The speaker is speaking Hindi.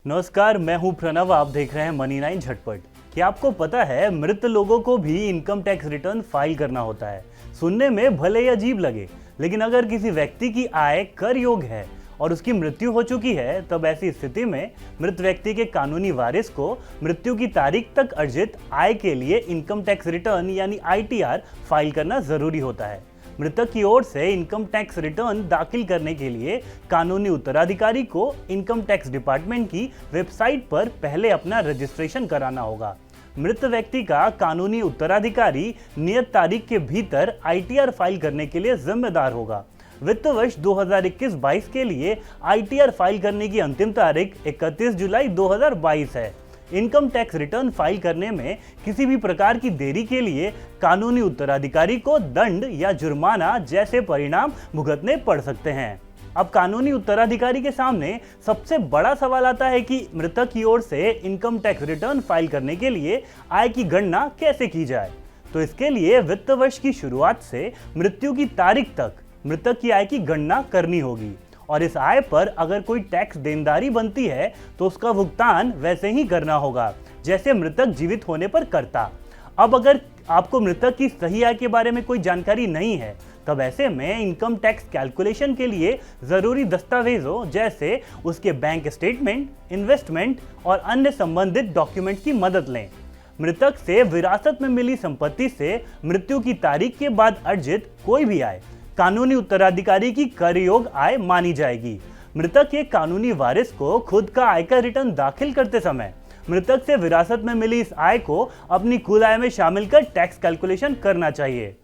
नमस्कार, मैं हूं प्रणव। आप देख रहे हैं मनी 9 झटपट। क्या आपको पता है मृत लोगों को भी इनकम टैक्स रिटर्न फाइल करना होता है। सुनने में भले ही अजीब लगे, लेकिन अगर किसी व्यक्ति की आय कर योग्य है और उसकी मृत्यु हो चुकी है, तब ऐसी स्थिति में मृत व्यक्ति के कानूनी वारिस को मृत्यु की तारीख तक अर्जित आय के लिए इनकम टैक्स रिटर्न यानी ITR फाइल करना जरूरी होता है। मृतक की ओर से इनकम टैक्स रिटर्न दाखिल करने के लिए कानूनी उत्तराधिकारी को इनकम टैक्स डिपार्टमेंट की वेबसाइट पर पहले अपना रजिस्ट्रेशन कराना होगा। मृत व्यक्ति का कानूनी उत्तराधिकारी नियत तारीख के भीतर ITR फाइल करने के लिए जिम्मेदार होगा। वित्त वर्ष 2021-22 के लिए ITR फाइल करने की अंतिम तारीख 31 जुलाई 2022 है। इनकम टैक्स रिटर्न फाइल करने में किसी भी प्रकार की देरी के लिए कानूनी उत्तराधिकारी को दंड या जुर्माना जैसे परिणाम भुगतने पड़ सकते हैं। अब कानूनी उत्तराधिकारी के सामने सबसे बड़ा सवाल आता है कि मृतक की ओर से इनकम टैक्स रिटर्न फाइल करने के लिए आय की गणना कैसे की जाए। तो इसके लिए वित्त वर्ष की शुरुआत से मृत्यु की तारीख तक मृतक की आय की गणना करनी होगी और इस आय पर अगर कोई टैक्स देनदारी बनती है तो उसका भुगतान वैसे ही करना होगा जैसे मृतक जीवित होने पर करता। अब अगर आपको मृतक की सही आय के बारे में कोई जानकारी नहीं है, तब ऐसे में इनकम टैक्स कैलकुलेशन के लिए जरूरी दस्तावेजों जैसे उसके बैंक स्टेटमेंट, इन्वेस्टमेंट और अन्य संबंधित डॉक्यूमेंट की मदद लें। मृतक से विरासत में मिली संपत्ति से मृत्यु की तारीख के बाद अर्जित कोई भी आय कानूनी उत्तराधिकारी की कर योग्य आय मानी जाएगी। मृतक के कानूनी वारिस को खुद का आयकर रिटर्न दाखिल करते समय मृतक से विरासत में मिली इस आय को अपनी कुल आय में शामिल कर टैक्स कैलकुलेशन करना चाहिए।